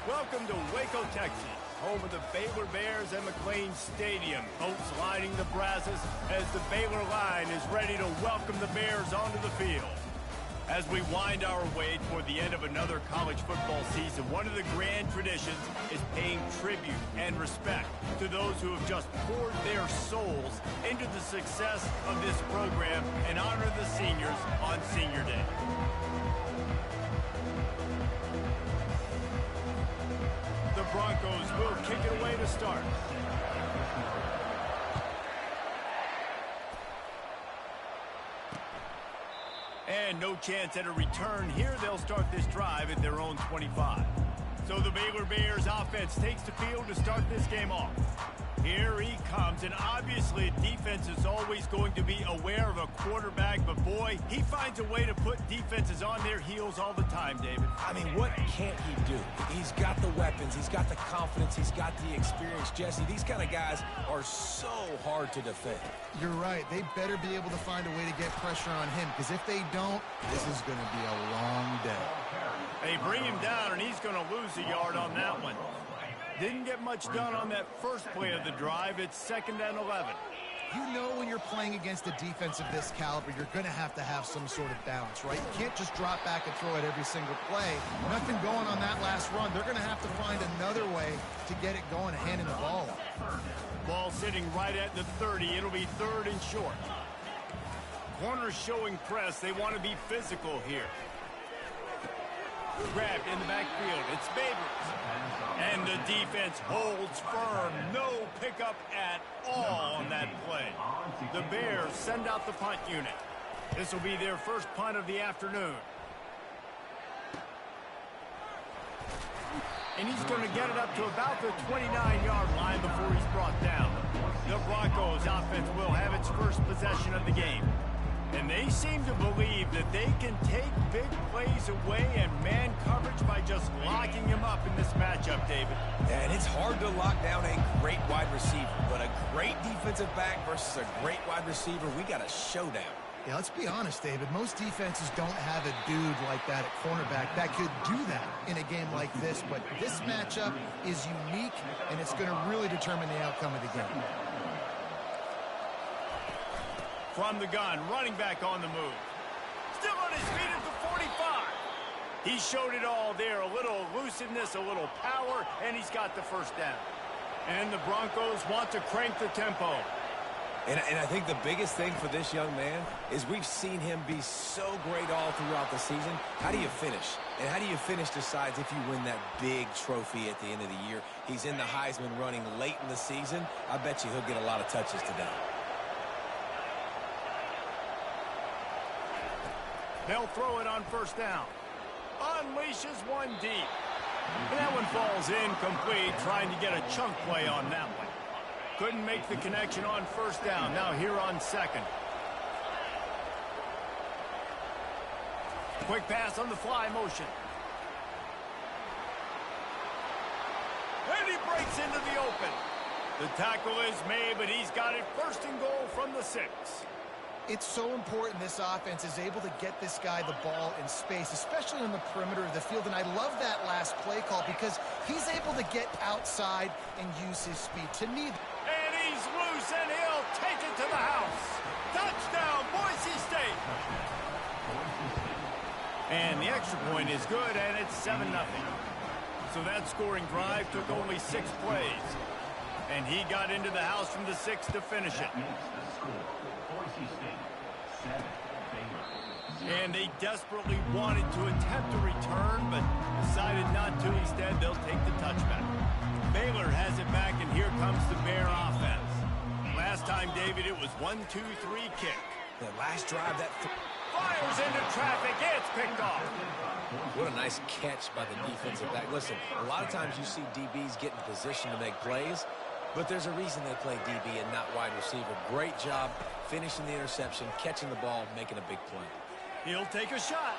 Welcome to Waco, Texas, home of the Baylor Bears and McLean Stadium. Folks lining the brasses as the Baylor line is ready to welcome the Bears onto the field. As we wind our way toward the end of another college football season, one of the grand traditions is paying tribute and respect to those who have just poured their souls into the success of this program and honor the seniors on Senior Day. The Broncos will kick it away to start. And no chance at a return here. They'll start this drive at their own 25. So the Baylor Bears offense takes the field to start this game off. Here he comes, and obviously defense is always going to be aware of a quarterback, but boy, he finds a way to put defenses on their heels all the time, David. I mean, what can't he do? He's got the weapons, he's got the confidence, he's got the experience. Jesse, these kind of guys are so hard to defend. You're right. They better be able to find a way to get pressure on him, because if they don't, this is going to be a long day. They bring him down, and he's going to lose a yard on that one. Didn't get much done on that first play of the drive. It's 2nd and 11. You know when you're playing against a defense of this caliber, you're going to have some sort of balance, right? You can't just drop back and throw it every single play. Nothing going on that last run. They're going to have to find another way to get it going, handing the ball off. Ball sitting right at the 30. It'll be 3rd and short. Corners showing press. They want to be physical here. Grabbed in the backfield. It's Babers. And the defense holds firm. No pickup at all on that play. The Bears send out the punt unit. This will be their first punt of the afternoon. And he's going to get it up to about the 29-yard line before he's brought down. The Broncos offense will have its first possession of the game. And they seem to believe that they can take big plays away and man coverage by just locking him up in this matchup, David. And it's hard to lock down a great wide receiver, but a great defensive back versus a great wide receiver, we got a showdown. Yeah, let's be honest, David. Most defenses don't have a dude like that at cornerback that could do that in a game like this, but this matchup is unique, and it's going to really determine the outcome of the game. From the gun, running back on the move. Still on his feet at the 45. He showed it all there. A little elusiveness, a little power, and he's got the first down. And the Broncos want to crank the tempo. And I think the biggest thing for this young man is we've seen him be so great all throughout the season. How do you finish? And how do you finish decides if you win that big trophy at the end of the year. He's in the Heisman running late in the season. I bet you he'll get a lot of touches today. They'll throw it on first down. Unleashes one deep. And that one falls incomplete, trying to get a chunk play on that one. Couldn't make the connection on first down. Now here on 2nd. Quick pass on the fly motion. And he breaks into the open. The tackle is made, but he's got it 1st and goal from the 6. It's so important this offense is able to get this guy the ball in space, especially on the perimeter of the field. And I love that last play call because he's able to get outside and use his speed. To me, and he's loose, and he'll take it to the house. Touchdown, Boise State. And the extra point is good, and it's 7-0. So that scoring drive took only 6 plays. And he got into the house from the 6 to finish it. And they desperately wanted to attempt a return, but decided not to. Instead, they'll take the touchback. Baylor has it back, and here comes the Bear offense. Last time, David, it was 1-2-3 kick. The last drive, that fires into traffic. It's picked off. What a nice catch by the defensive back. Listen, a lot of times you see DBs get in position to make plays, but there's a reason they play DB and not wide receiver. Great job finishing the interception, catching the ball, making a big play. He'll take a shot.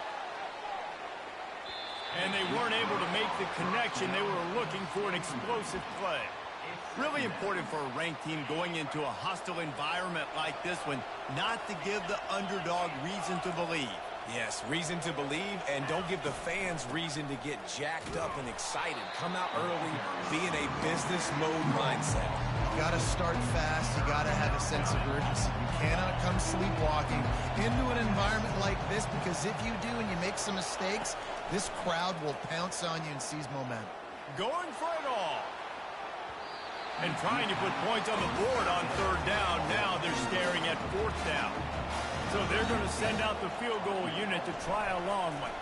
And they weren't able to make the connection. They were looking for an explosive play. Really important for a ranked team going into a hostile environment like this one, not to give the underdog reason to believe. Yes, reason to believe, and don't give the fans reason to get jacked up and excited. Come out early, be in a business mode mindset. You got to start fast. You got to have a sense of urgency. You cannot come sleepwalking into an environment like this, because if you do and you make some mistakes, this crowd will pounce on you and seize momentum. Going for it all. And trying to put points on the board on third down. Now they're staring at fourth down. So they're going to send out the field goal unit to try a long one.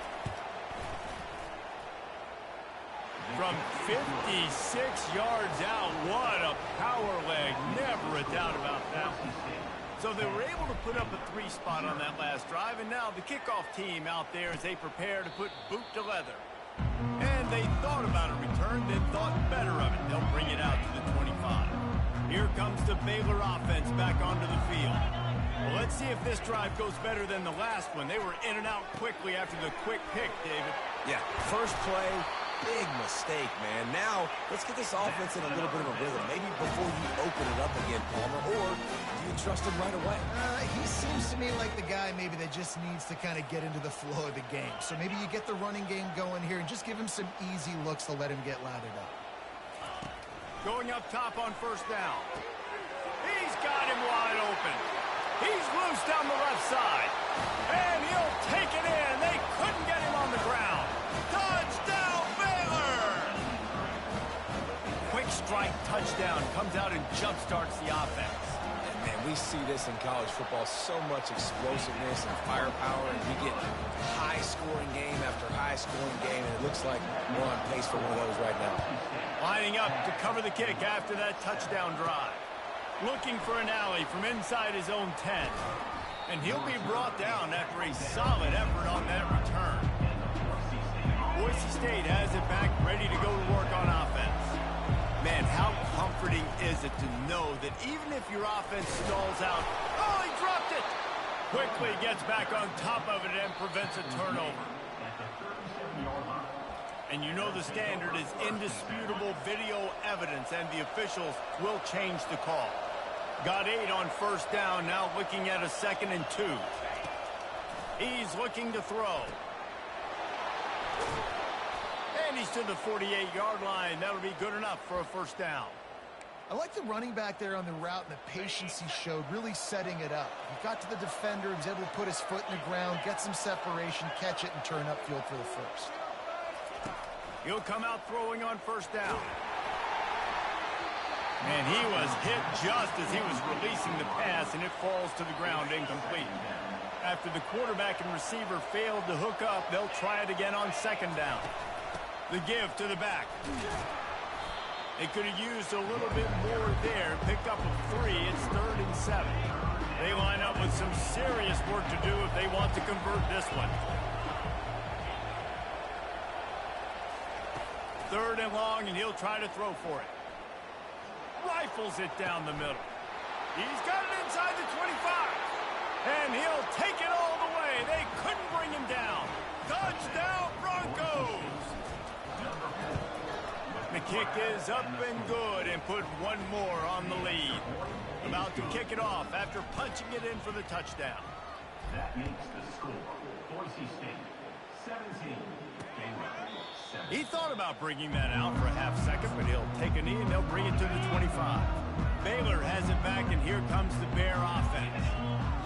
From 56 yards out, what a power leg. Never a doubt about that. So they were able to put up a 3 spot on that last drive, and now the kickoff team out there as they prepare to put boot to leather. And they thought about a return, then thought better of it. They'll bring it out to the 25. Here comes the Baylor offense back onto the field. Well, let's see if this drive goes better than the last one. They were in and out quickly after the quick pick, David. Yeah, first play, big mistake, man. Now, let's get this offense in a little bit of a rhythm. Maybe before you open it up again, Palmer, or do you trust him right away? He seems to me like the guy maybe that just needs to kind of get into the flow of the game. So maybe you get the running game going here and just give him some easy looks to let him get lathered up. Going up top on first down. He's got him wide open. He's loose down the left side. And he'll take it in. They couldn't get him on the ground. Touchdown, Baylor! Quick strike touchdown comes out and jump-starts the offense. And man, we see this in college football, so much explosiveness and firepower, and we get high-scoring game after high-scoring game, and it looks like we're on pace for one of those right now. Lining up to cover the kick after that touchdown drive. Looking for an alley from inside his own 10. And he'll be brought down after a solid effort on that return. Boise State has it back, ready to go to work on offense. Man, how comforting is it to know that even if your offense stalls out, oh, he dropped it! Quickly gets back on top of it and prevents a turnover. And you know the standard is indisputable video evidence, and the officials will change the call. Got 8 on first down, now looking at a 2nd and 2. He's looking to throw. And he's to the 48-yard line. That'll be good enough for a first down. I like the running back there on the route and the patience he showed, really setting it up. He got to the defender, he was able to put his foot in the ground, get some separation, catch it, and turn upfield for the first. He'll come out throwing on first down. And he was hit just as he was releasing the pass, and it falls to the ground incomplete. After the quarterback and receiver failed to hook up, they'll try it again on second down. The give to the back. They could have used a little bit more there. Picked up a 3. It's 3rd and 7. They line up with some serious work to do if they want to convert this one. 3rd and long, and he'll try to throw for it. Rifles it down the middle. He's got it inside the 25. And he'll take it all the way. They couldn't bring him down. Touchdown, Broncos! The kick is up and good, and put one more on the lead. About to kick it off after punching it in for the touchdown. That makes the score. Boise State, 17. He thought about bringing that out for a half second, but he'll take a knee and they'll bring it to the 25. Baylor has it back, and here comes the Bear offense.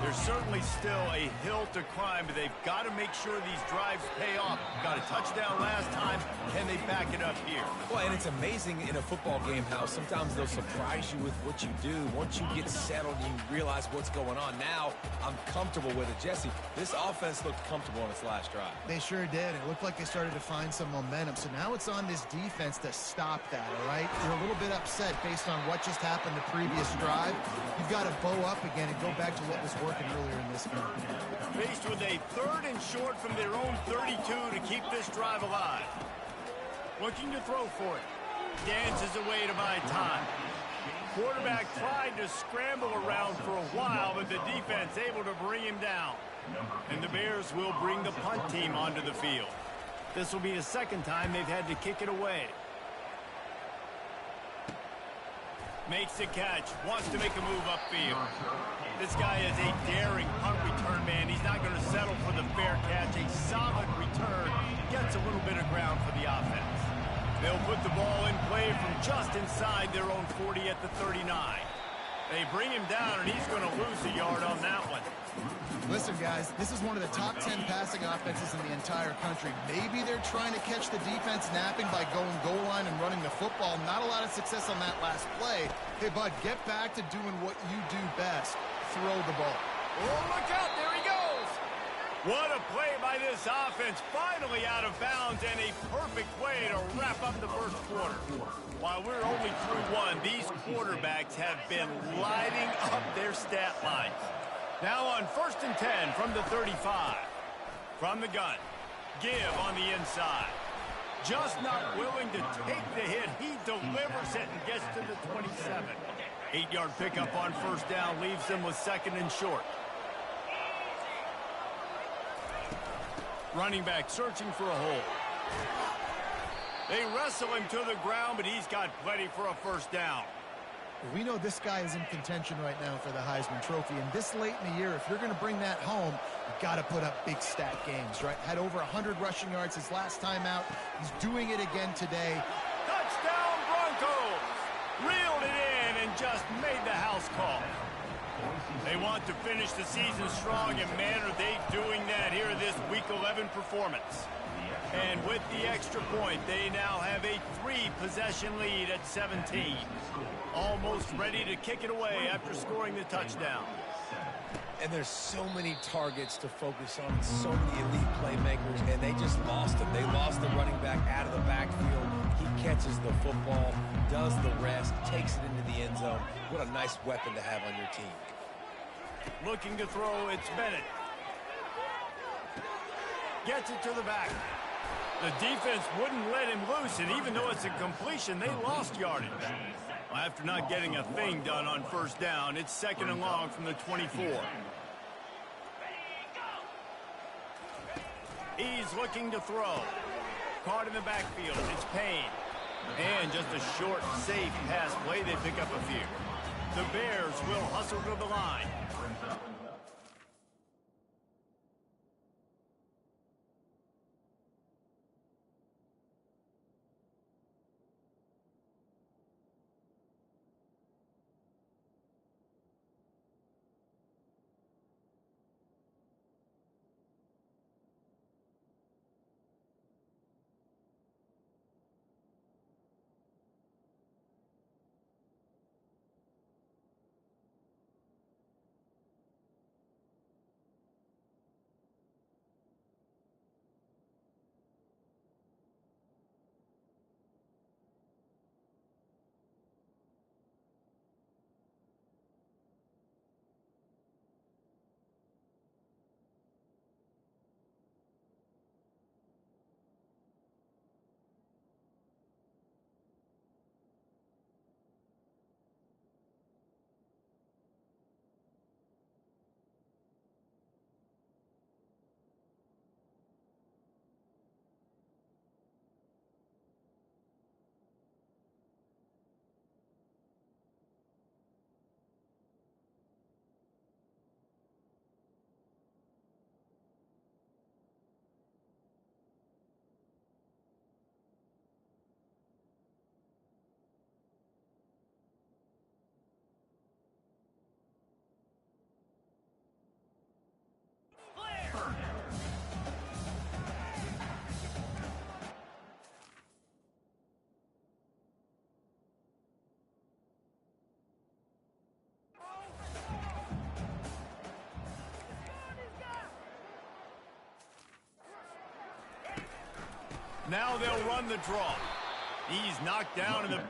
There's certainly still a hill to climb, but they've got to make sure these drives pay off. Got a touchdown last time. Can they back it up here? Well, and it's amazing in a football game how sometimes they'll surprise you with what you do. Once you get settled, you realize what's going on. Now, I'm comfortable with it. Jesse, this offense looked comfortable on its last drive. They sure did. It looked like they started to find some momentum. So now it's on this defense to stop that, all right? You're a little bit upset based on what just happened the previous drive. You've got to bow up again and go back to what was working earlier in this game. Faced with a 3rd and short from their own 32 to keep this drive alive. Looking to throw for it. Dances away to buy time. Quarterback tried to scramble around for a while, but the defense able to bring him down. And the Bears will bring the punt team onto the field. This will be the 2nd time they've had to kick it away. Makes the catch. Wants to make a move upfield. This guy is a daring punt return man. He's not going to settle for the fair catch. A solid return. Gets a little bit of ground for the offense. They'll put the ball in play from just inside their own 40 at the 39. They bring him down, and he's going to lose a yard on that one. Listen, guys, this is one of the top 10 passing offenses in the entire country. Maybe they're trying to catch the defense napping by going goal line and running the football. Not a lot of success on that last play. Hey, bud, get back to doing what you do best. Throw the ball. Oh, look out. There he goes. What a play by this offense. Finally out of bounds, and a perfect way to wrap up the first quarter. While we're only through one, these quarterbacks have been lighting up their stat lines. Now on 1st and 10 from the 35. From the gun. Give on the inside. Just not willing to take the hit. He delivers it and gets to the 27. 8-yard pickup on first down leaves them with 2nd and short. Running back searching for a hole. They wrestle him to the ground, but he's got plenty for a first down. We know this guy is in contention right now for the Heisman Trophy, and this late in the year, if you're going to bring that home, you've got to put up big stat games, right? Had over 100 rushing yards his last time out. He's doing it again today. Touchdown, Broncos! Reeled it in and just made the house call. They want to finish the season strong, and man, are they doing that here in this Week 11 performance. And with the extra point, they now have a 3-possession lead at 17. Almost ready to kick it away after scoring the touchdown. And there's so many targets to focus on, so many elite playmakers, and they just lost him. They lost the running back out of the backfield. He catches the football, does the rest, takes it into the end zone. What a nice weapon to have on your team. Looking to throw, it's Bennett. Gets it to the back. The defense wouldn't let him loose, and even though it's a completion, they lost yardage. After not getting a thing done on first down, it's 2nd and long from the 24. He's looking to throw. Caught in the backfield. It's Payne. And just a short, safe pass play. They pick up a few. The Bears will hustle to the line. Now they'll run the draw. He's knocked down in the...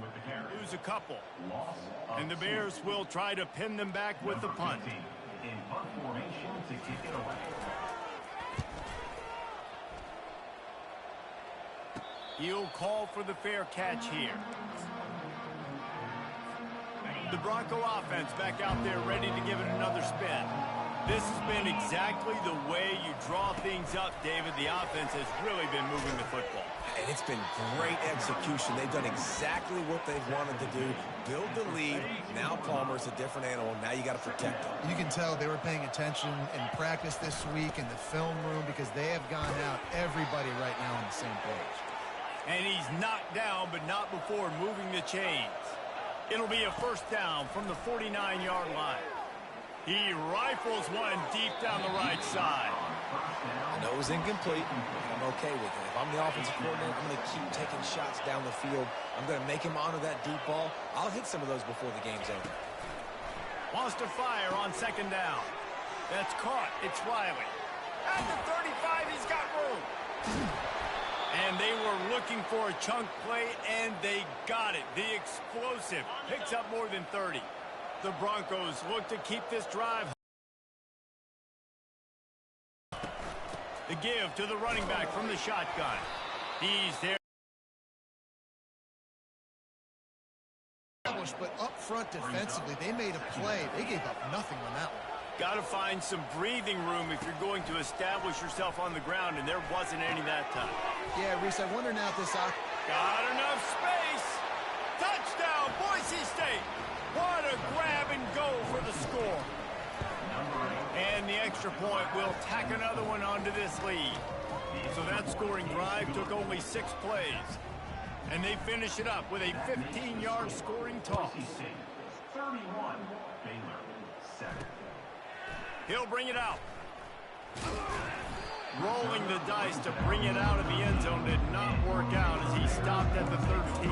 with the carry. Lose a couple. Loss of And the 2. Bears will try to pin them back with the Number punt. 15 in punt formation to kick it away. He'll call for the fair catch here. The Bronco offense back out there ready to give it another spin. This has been exactly the way you draw things up, David. The offense has really been moving the football. And it's been great execution. They've done exactly what they've wanted to do. Build the lead. Now Palmer's a different animal. Now you got to protect him. You can tell they were paying attention in practice this week in the film room because they have gone out, everybody right now on the same page. And he's knocked down, but not before moving the chains. It'll be a first down from the 49-yard line. He rifles one deep down the right side. I know it was incomplete, but I'm okay with it. If I'm the offensive coordinator, I'm going to keep taking shots down the field. I'm going to make him honor that deep ball. I'll hit some of those before the game's over. Wants to fire on second down. That's caught. It's Riley. At the 35, he's got room. And they were looking for a chunk play, and they got it. The explosive picks up more than 30. The Broncos look to keep this drive. The give to the running back from the shotgun. He's there. But up front defensively, they made a play. They gave up nothing on that one. Got to find some breathing room if you're going to establish yourself on the ground, and there wasn't any that time. Yeah, Reese, I wonder now if this... Got enough space. Touchdown, Boise State. What a grab and go for the score. And the extra point will tack another one onto this lead. So that scoring drive took only 6 plays. And they finish it up with a 15-yard scoring toss. 31, Baylor, 7. He'll bring it out. Rolling the dice to bring it out of the end zone did not work out as he stopped at the 13.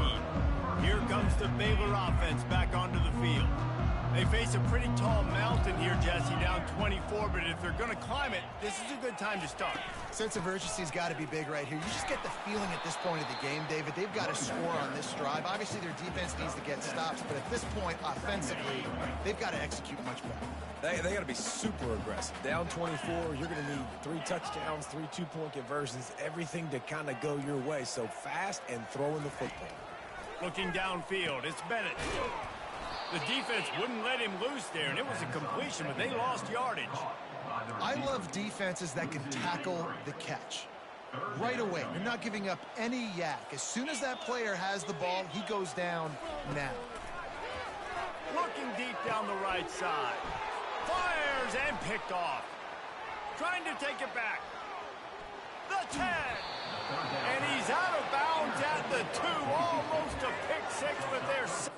Here comes the Baylor offense back onto the field. They face a pretty tall mountain here, Jesse, down 24, but if they're going to climb it, this is a good time to start. Sense of urgency's got to be big right here. You just get the feeling at this point of the game, David, they've got to score on this drive. Obviously, their defense needs to get stops, but at this point, offensively, they've got to execute much better. They got to be super aggressive. Down 24, you're going to need 3 touchdowns, 3 two-point conversions, everything to kind of go your way. So fast and throwing the football. Looking downfield, it's Bennett. The defense wouldn't let him loose there, and it was a completion, but they lost yardage. I love defenses that can tackle the catch. Right away, you're not giving up any yak. As soon as that player has the ball, he goes down now. Looking deep down the right side. Fires and picked off. Trying to take it back. The 10. And he's out of bounds at the 2. Almost a pick 6, but there's...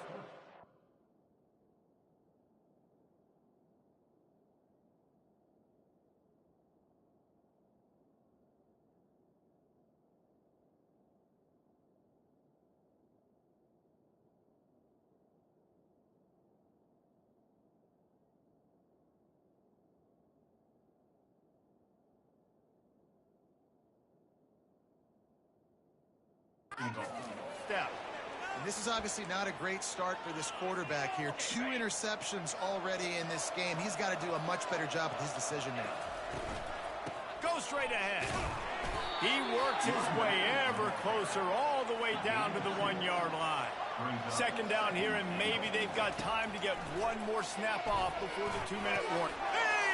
Step. And this is obviously not a great start for this quarterback here. 2 interceptions already in this game. He's got to do a much better job with his decision-making. Go straight ahead. He works his way ever closer all the way down to the 1-yard line. Second down here, and maybe they've got time to get one more snap off before the 2-minute warning.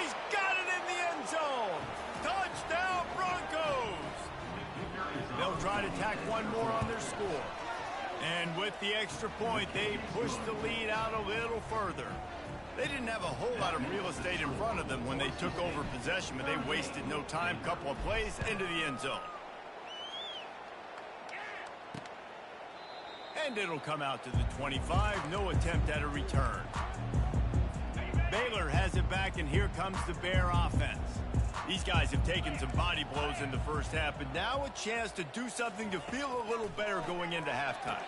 He's got it in the end zone. Touchdown, Broncos. They'll try to tack one more on their score. And with the extra point, they push the lead out a little further. They didn't have a whole lot of real estate in front of them when they took over possession, but they wasted no time. Couple of plays into the end zone. And it'll come out to the 25. No attempt at a return. Baylor has it back, and here comes the Bear offense. These guys have taken some body blows in the first half, but now a chance to do something to feel a little better going into halftime.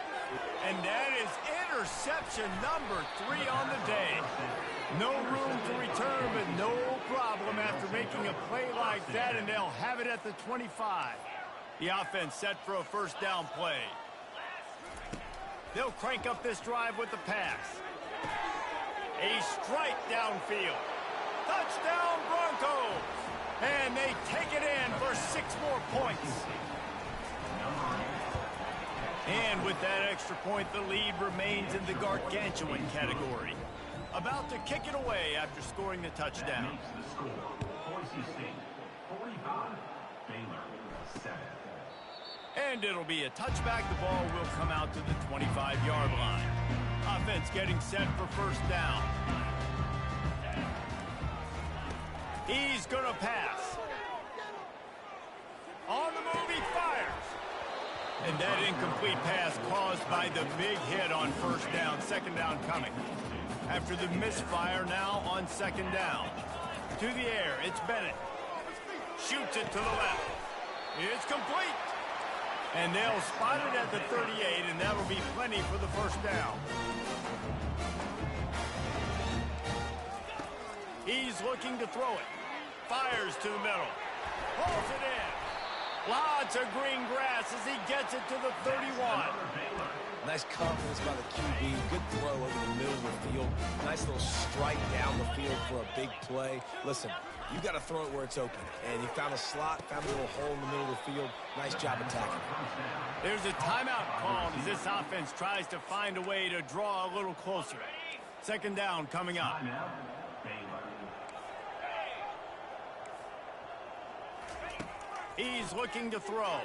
And that is interception number 3 on the day. No room to return, but no problem after making a play like that, and they'll have it at the 25. The offense set for a first down play. They'll crank up this drive with the pass. A strike downfield. Touchdown, Broncos! And they take it in for 6 more points. And with that extra point, the lead remains in the gargantuan category. About to kick it away after scoring the touchdown. Makes the score. Boise State 45, Baylor 7. And it'll be a touchback. The ball will come out to the 25-yard line. Offense getting set for first down. He's going to pass. On the move, he fires. And that incomplete pass caused by the big hit on first down. Second down coming. After the misfire, now on second down. To the air, it's Bennett. Shoots it to the left. It's complete. And they'll spot it at the 38, and that'll be plenty for the first down. He's looking to throw it. Fires to the middle. Pulls it in. Lots of green grass as he gets it to the 31. Nice confidence by the QB. Good throw over the middle of the field. Nice little strike down the field for a big play. Listen, you got to throw it where it's open. And he found a slot, found a little hole in the middle of the field. Nice job attacking. There's a timeout called as this offense tries to find a way to draw a little closer. Second down coming up. He's looking to throw.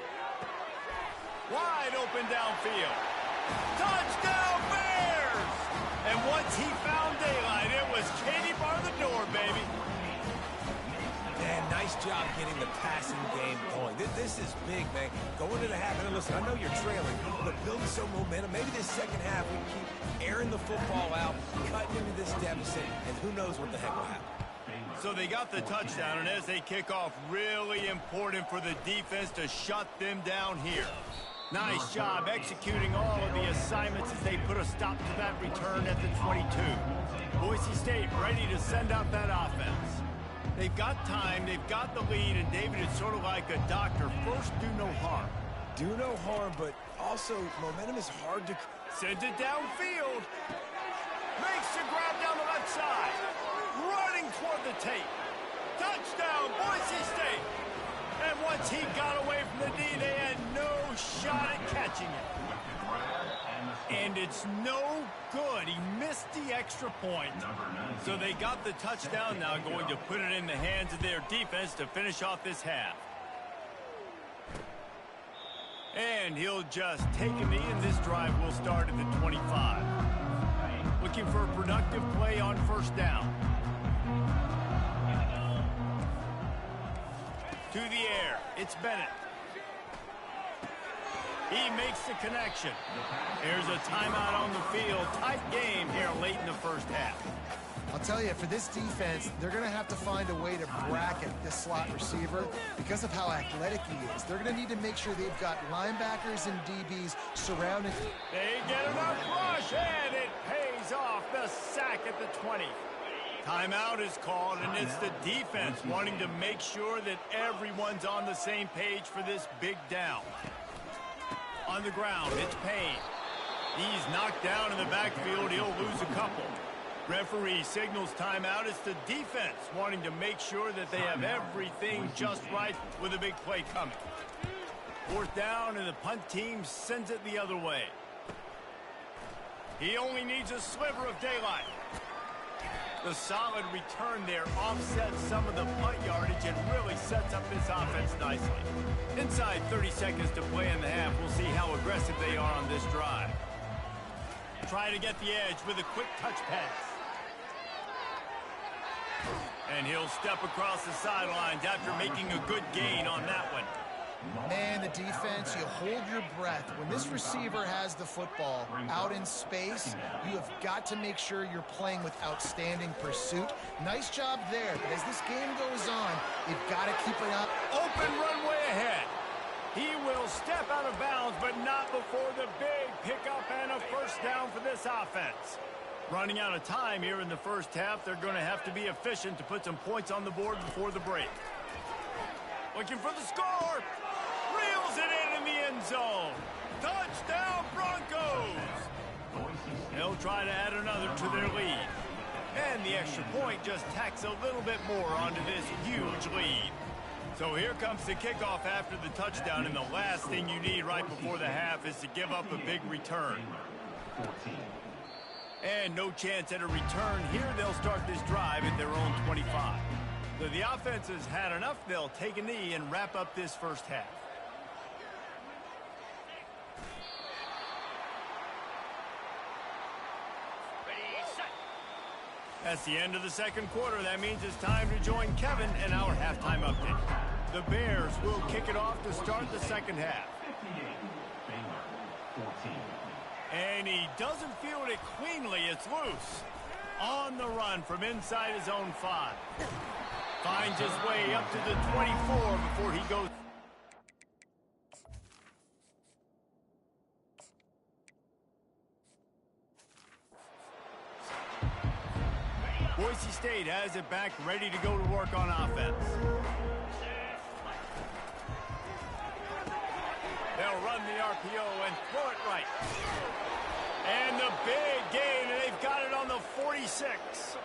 Wide open downfield. Touchdown, Bears! And once he found daylight, it was Katie bar the door, baby. Man, nice job getting the passing game going. This is big, man. Going to the half, and listen, I know you're trailing, but building some momentum. Maybe this second half we keep airing the football out, cutting into this deficit, and who knows what the heck will happen. So they got the touchdown, and as they kick off, really important for the defense to shut them down here. Nice job executing all of the assignments as they put a stop to that return at the 22. Boise State ready to send out that offense. They've got time, they've got the lead, and David, it's sort of like a doctor. First, do no harm. Do no harm, but also momentum is hard to... Sends it downfield. Makes the grab down the left side. Running toward the tape. Touchdown, Boise State. And once he got away from the D, they had no shot at catching it. And it's no good. He missed the extra point. So they got the touchdown, now going to put it in the hands of their defense to finish off this half. And he'll just take a knee, and this drive will start at the 25. Looking for a productive play on first down. To the air, it's Bennett. He makes the connection. Here's a timeout on the field. Tight game here late in the first half. I'll tell you, for this defense, they're going to have to find a way to bracket this slot receiver because of how athletic he is. They're going to need to make sure they've got linebackers and DBs surrounding. They get enough rush, and it pays off. The sack at the 20. Timeout is called, and it's the defense wanting to make sure that everyone's on the same page for this big down. On the ground, it's Payne. He's knocked down in the backfield. He'll lose a couple. Referee signals timeout. It's the defense wanting to make sure that they have everything just right with a big play coming. Fourth down, and the punt team sends it the other way. He only needs a sliver of daylight. The solid return there offsets some of the punt yardage and really sets up this offense nicely. Inside 30 seconds to play in the half, we'll see how aggressive they are on this drive. Try to get the edge with a quick touch pass. And he'll step across the sidelines after making a good gain on that one. Man, the defense, you hold your breath. When this receiver has the football out in space, you have got to make sure you're playing with outstanding pursuit. Nice job there, but as this game goes on, you've got to keep it up. Open runway ahead. He will step out of bounds, but not before the big pickup and a first down for this offense. Running out of time here in the first half, they're going to have to be efficient to put some points on the board before the break. Looking for the score. Reels it in the end zone. Touchdown, Broncos. they'll try to add another to their lead. And the extra point just tacks a little bit more onto this huge lead. So here comes the kickoff after the touchdown, and the last thing you need right before the half is to give up a big return. And no chance at a return here. They'll start this drive at their own 25. So the offense has had enough. They'll take a knee and wrap up this first half. That's the end of the second quarter. That means it's time to join Kevin in our halftime update. The Bears will kick it off to start the second half. And he doesn't field it cleanly. It's loose. On the run from inside his own 5. Finds his way up to the 24 before he goes. Boise State has it back, ready to go to work on offense. They'll run the RPO and throw it right. And the big gain, and they've got it on the 46.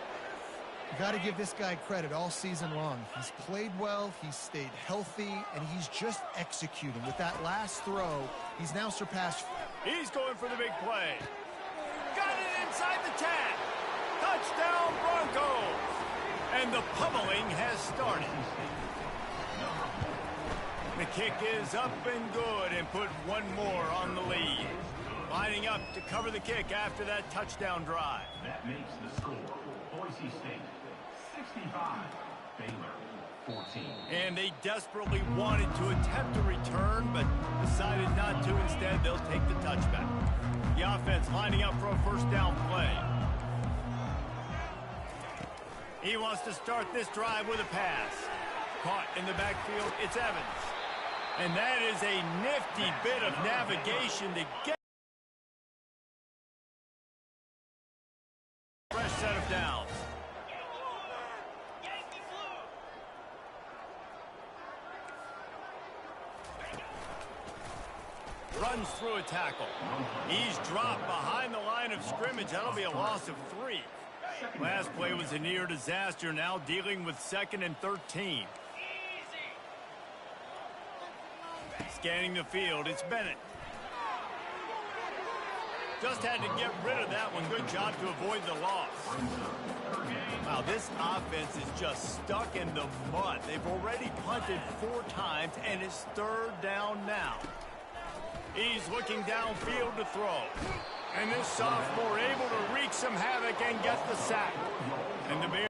You got to give this guy credit all season long. He's played well, he's stayed healthy, and he's just executing. With that last throw, he's now surpassed. He's going for the big play. Got it inside the 10. Touchdown, Broncos! And the pummeling has started. The kick is up and good, and put one more on the lead. Lining up to cover the kick after that touchdown drive. That makes the score. Boise State 65, Baylor 14. And they desperately wanted to attempt a return, but decided not to. Instead, they'll take the touchback. The offense lining up for a first down play. He wants to start this drive with a pass. Caught in the backfield, it's Evans. And that is a nifty bit of navigation to get a fresh set of downs. Runs through a tackle. He's dropped behind the line of scrimmage. That'll be a loss of 3. Last play was a near disaster, now dealing with 2nd and 13. Scanning the field, it's Bennett. Just had to get rid of that one. Good job to avoid the loss. Wow, this offense is just stuck in the mud. They've already punted 4 times, and it's 3rd down now. He's looking downfield to throw. And this sophomore able to wreak some havoc and get the sack. And the Bears.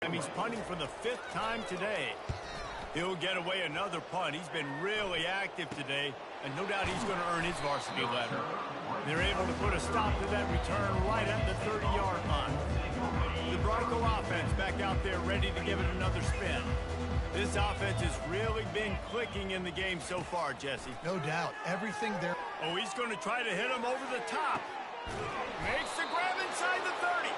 He's punting for the 5th time today. He'll get away another punt. He's been really active today, and no doubt he's going to earn his varsity letter. They're able to put a stop to that return right at the 30-yard line. The Bronco offense back out there ready to give it another spin. This offense has really been clicking in the game so far, Jesse. No doubt. Everything there. Oh, he's going to try to hit him over the top. Makes the grab inside the 30.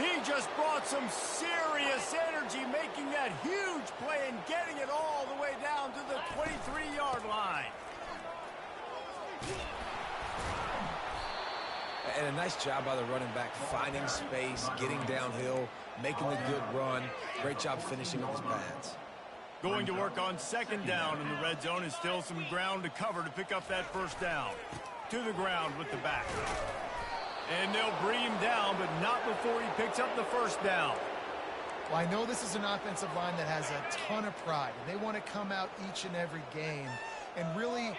He just brought some serious energy, making that huge play and getting it all the way down to the 23-yard line. And a nice job by the running back, finding space, getting downhill, making the good run. Great job finishing with his pads. Going to work on 2nd down in the red zone, and still some ground to cover to pick up that first down. To the ground with the back. And they'll bring him down, but not before he picks up the first down. Well, I know this is an offensive line that has a ton of pride, and they want to come out each and every game and really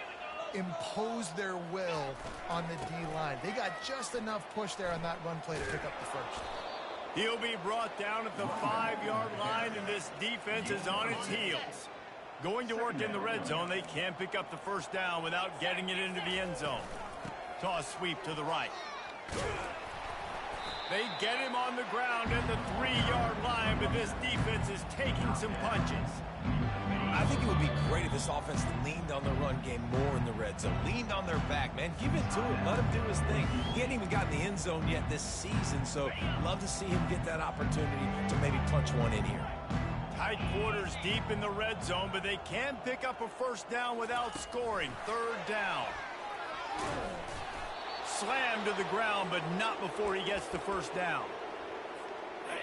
impose their will on the D-line. They got just enough push there on that run play to pick up the first. He'll be brought down at the 5-yard line, and this defense is on its heels. Going to work in the red zone, they can't pick up the first down without getting it into the end zone. Toss sweep to the right. They get him on the ground at the 3-yard line, but this defense is taking some punches. I think it would be great if this offense leaned on the run game more in the red zone. Leaned on their back, man. Give it to him. Let him do his thing. He hadn't even gotten the end zone yet this season, so love to see him get that opportunity to maybe punch one in here. Tight quarters deep in the red zone, but they can pick up a first down without scoring. 3rd down. slammed to the ground, but not before he gets the first down.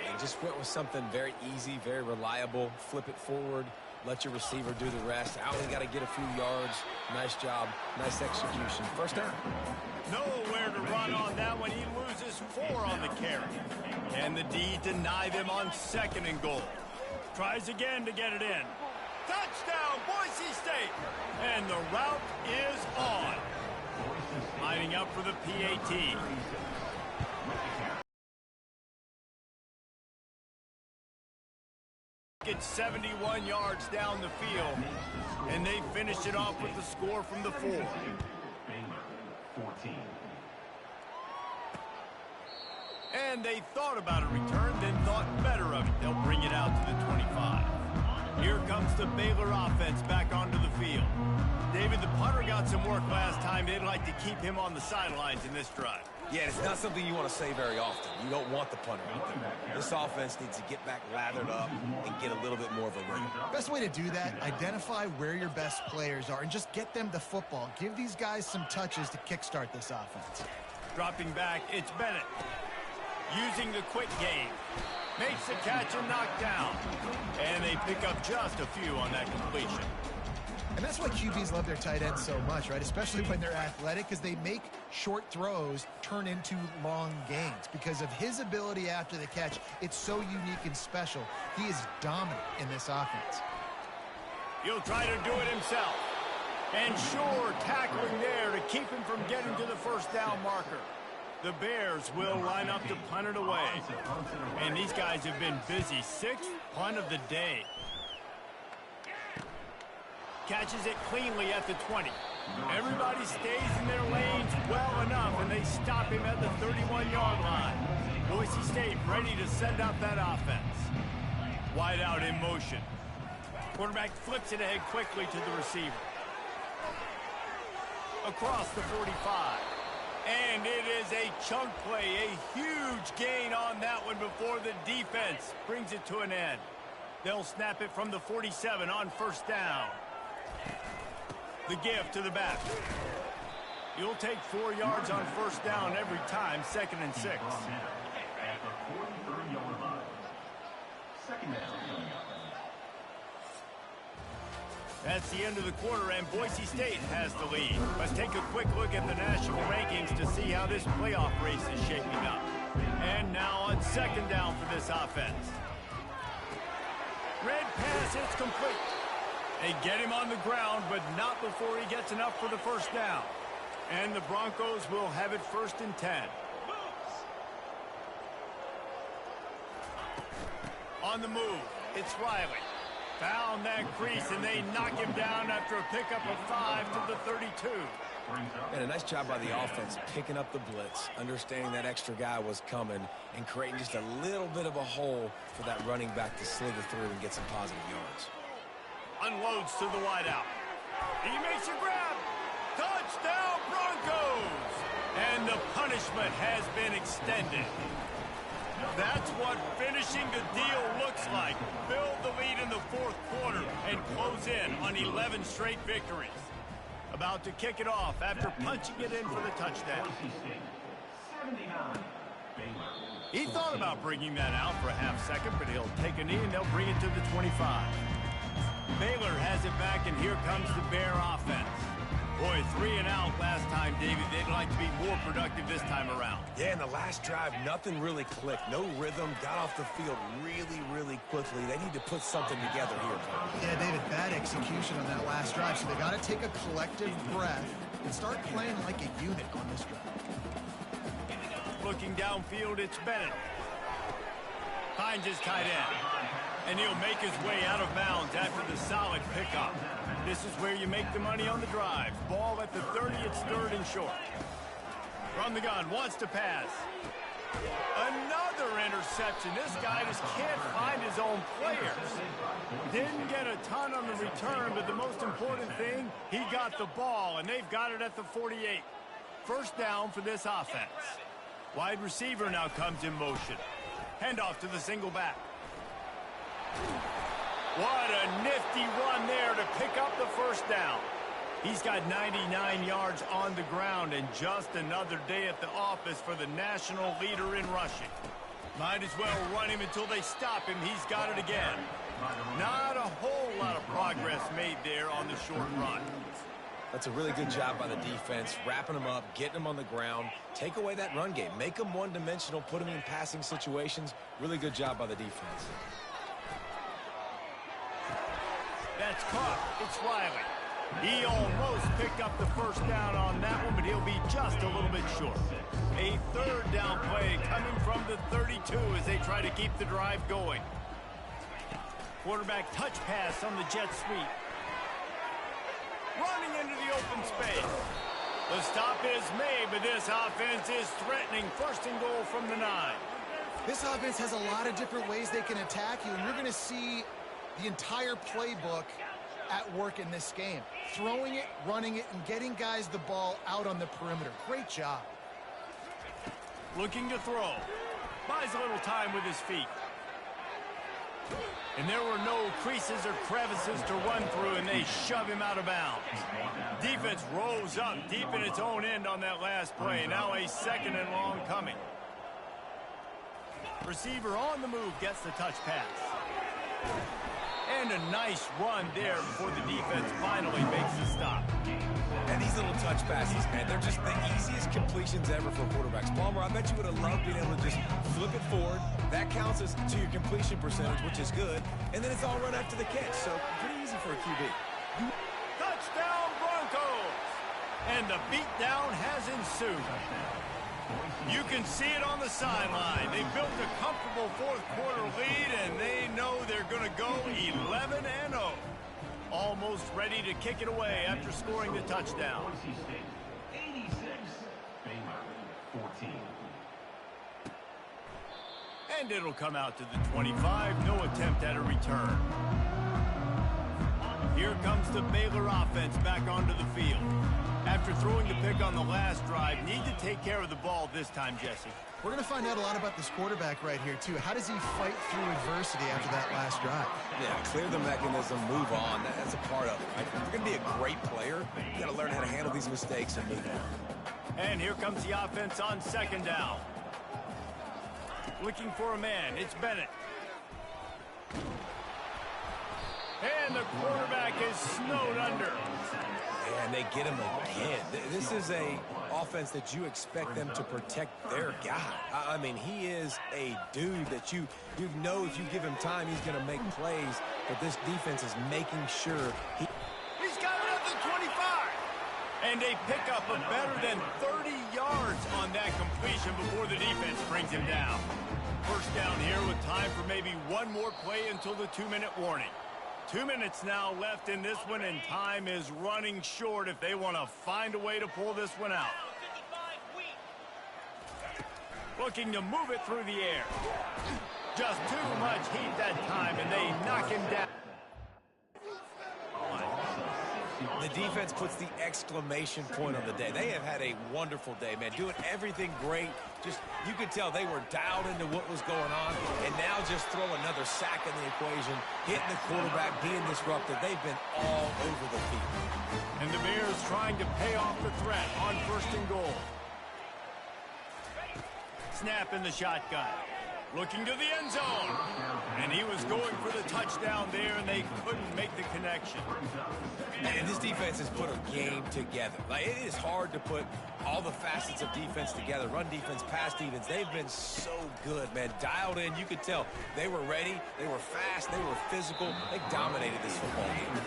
He just went with something very easy, very reliable. Flip it forward, let your receiver do the rest. I only got to get a few yards. Nice job, nice execution. First down. Nowhere to run on that one. He loses 4 on the carry. And the D deny them on 2nd and goal. Tries again to get it in. Touchdown, Boise State! And the route is on. Lining up for the PAT. It's 71 yards down the field, and they finish it off with the score from the 4. Baylor, 14. And they thought about a return, then thought better of it. They'll bring it out to the 25. Here comes the Baylor offense back onto the field. David, the punter got some work last time. They'd like to keep him on the sidelines in this drive. Yeah, it's not something you want to say very often. You don't want the punter out there. This offense needs to get back lathered up and get a little bit more of a rhythm. Best way to do that, identify where your best players are and just get them the football. Give these guys some touches to kickstart this offense. Dropping back, it's Bennett. Using the quick game. Makes the catch and knocked down. And they pick up just a few on that completion. And that's why QBs love their tight ends so much, right? Especially when they're athletic, because they make short throws turn into long gains. Because of his ability after the catch, it's so unique and special. He is dominant in this offense. He'll try to do it himself. And sure, tackling there to keep him from getting to the first down marker. The Bears will line up to punt it away. And these guys have been busy. 6th punt of the day. Catches it cleanly at the 20. Everybody stays in their lanes well enough, and they stop him at the 31-yard line. Boise State ready to send out that offense. Wide out in motion. Quarterback flips it ahead quickly to the receiver. Across the 45. And it is a chunk play, a huge gain on that one before the defense brings it to an end. They'll snap it from the 47 on first down. The give to the back. You'll take 4 yards on first down every time, 2nd and 6. At the 43-yard line. 2nd down. That's the end of the quarter, and Boise State has the lead. Let's take a quick look at the national rankings to see how this playoff race is shaping up. And now on 2nd down for this offense. Red pass, it's complete. They get him on the ground, but not before he gets enough for the first down. And the Broncos will have it 1st and 10. On the move, it's Riley. Found that crease, and they knock him down after a pickup of 5 to the 32. And a nice job by the offense picking up the blitz, understanding that extra guy was coming, and creating just a little bit of a hole for that running back to slither through and get some positive yards. Unloads to the wideout. He makes a grab. Touchdown, Broncos! And the punishment has been extended. That's what finishing the deal looks like. Build the lead in the 4th quarter and close in on 11 straight victories. About to kick it off after punching it in for the touchdown. 79. Baylor. He thought about bringing that out for a half second, but he'll take a knee and they'll bring it to the 25. Baylor has it back, and here comes the Bear offense. Boy, 3 and out last time, David. They'd like to be more productive this time around. Yeah, in the last drive, nothing really clicked. No rhythm, got off the field really, really quickly. They need to put something together here. Yeah, David, bad execution on that last drive, so they got to take a collective breath and start playing like a unit on this drive. Looking downfield, it's Bennett. Finds his tight end. And he'll make his way out of bounds after the solid pickup. This is where you make the money on the drive. Ball at the 30, it's 3rd and short. From the gun, wants to pass. Another interception. This guy just can't find his own players. Didn't get a ton on the return, but the most important thing, he got the ball, and they've got it at the 48. First down for this offense. Wide receiver now comes in motion. Handoff to the single back. What a nifty run there to pick up the first down. He's got 99 yards on the ground and just another day at the office for the national leader in rushing. Might as well run him until they stop him. He's got it again. Not a whole lot of progress made there on the short run. That's a really good job by the defense, wrapping them up, getting them on the ground. Take away that run game. Make them one-dimensional, put them in passing situations. Really good job by the defense. That's caught. It's Riley. He almost picked up the first down on that one, but he'll be just a little bit short. A third down play coming from the 32 as they try to keep the drive going. Quarterback touch pass on the jet sweep. Running into the open space. The stop is made, but this offense is threatening. First and goal from the 9. This offense has a lot of different ways they can attack you, and you're going to see the entire playbook at work in this game. Throwing it, running it, and getting guys the ball out on the perimeter. Great job. Looking to throw. Buys a little time with his feet. And there were no creases or crevices to run through, and they shove him out of bounds. Defense rose up deep in its own end on that last play. Now a second and long coming. Receiver on the move gets the touch pass. And a nice run there before the defense finally makes the stop. And these little touch passes, man, they're just the easiest completions ever for quarterbacks. Palmer, I bet you would have loved being able to just flip it forward. That counts as to your completion percentage, which is good. And then it's all run after the catch, so pretty easy for a QB. Touchdown, Broncos! And the beatdown has ensued. You can see it on the sideline. They built a comfortable fourth-quarter lead, and they know they're going to go 11-0. Almost ready to kick it away after scoring the touchdown. Boise State, 86. Baylor, 14. And it'll come out to the 25. No attempt at a return. Here comes the Baylor offense back onto the field. After throwing the pick on the last drive, need to take care of the ball this time, Jesse. We're going to find out a lot about this quarterback right here, too. How does he fight through adversity after that last drive? Yeah, clear the mechanism, move on. That's a part of it, right? If you're going to be a great player, you got to learn how to handle these mistakes and move on. And here comes the offense on second down. Looking for a man. It's Bennett. And the quarterback is snowed under. And they get him again. This is a offense that you expect them to protect their guy. I mean, he is a dude that you know if you give him time, he's going to make plays. But this defense is making sure He's got it at the 25. And a pickup of better than 30 yards on that completion before the defense brings him down. First down here with time for maybe one more play until the 2-minute warning. 2 minutes now left in this one, and time is running short if they want to find a way to pull this one out. Looking to move it through the air. Just too much heat that time, and they knock him down. the defense puts the exclamation point on the day. They have had a wonderful day, man, doing everything great. Just, you could tell they were dialed into what was going on, and now just throw another sack in the equation, hitting the quarterback, being disruptive. They've been all over the field. And the Bears trying to pay off the threat on 1st and goal. Snap in the shotgun. Looking to the end zone. And he was going for the touchdown there, and they couldn't make the connection. And this defense has put a game together. Like, it is hard to put all the facets of defense together. Run defense, pass defense. They've been so good, man. Dialed in. You could tell they were ready. They were fast. They were physical. They dominated this football game.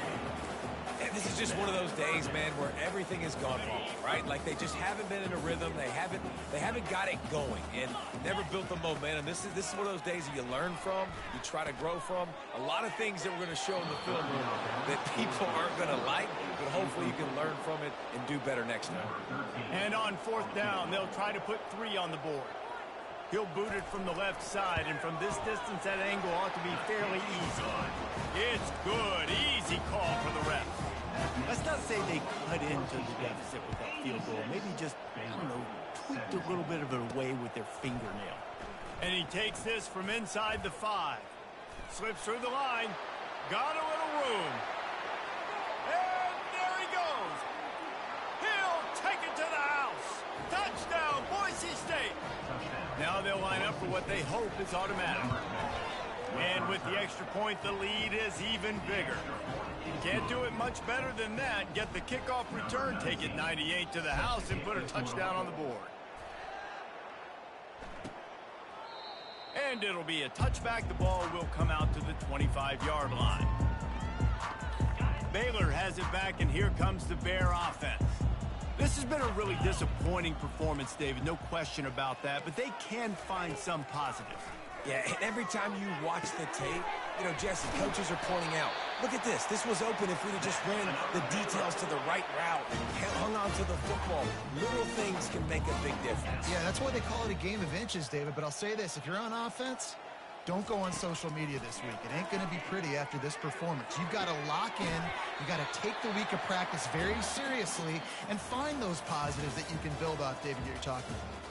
And this is just one of those days, man, where everything has gone wrong, right? Like, they just haven't been in a rhythm. They haven't got it going and never built the momentum. This is one of those days that you learn from, you try to grow from. A lot of things that we're going to show in the film room that people aren't going to like, but hopefully you can learn from it and do better next time. And on 4th down, they'll try to put 3 on the board. He'll boot it from the left side, and from this distance, that angle ought to be fairly easy. It's good. Easy call for the ref. Let's not say they cut into the deficit with that field goal. Maybe just, I don't know, tweaked a little bit of it away with their fingernail. And he takes this from inside the 5. Slips through the line. Got a little room. And there he goes. Now they'll line up for what they hope is automatic. And with the extra point, the lead is even bigger. Can't do it much better than that. Get the kickoff return, take it 98 to the house, and put a touchdown on the board. And it'll be a touchback. The ball will come out to the 25-yard line. Baylor has it back, and here comes the Bear offense. This has been a really disappointing performance, David, no question about that, but they can find some positives. Yeah, and every time you watch the tape, Jesse, coaches are pointing out, look at this. This was open if we'd have just ran the details to the right route and hung on to the football. Little things can make a big difference. Yeah, that's why they call it a game of inches, David. But I'll say this, if you're on offense, don't go on social media this week. It ain't going to be pretty after this performance. You've got to lock in. You've got to take the week of practice very seriously and find those positives that you can build off, David, that you're talking about.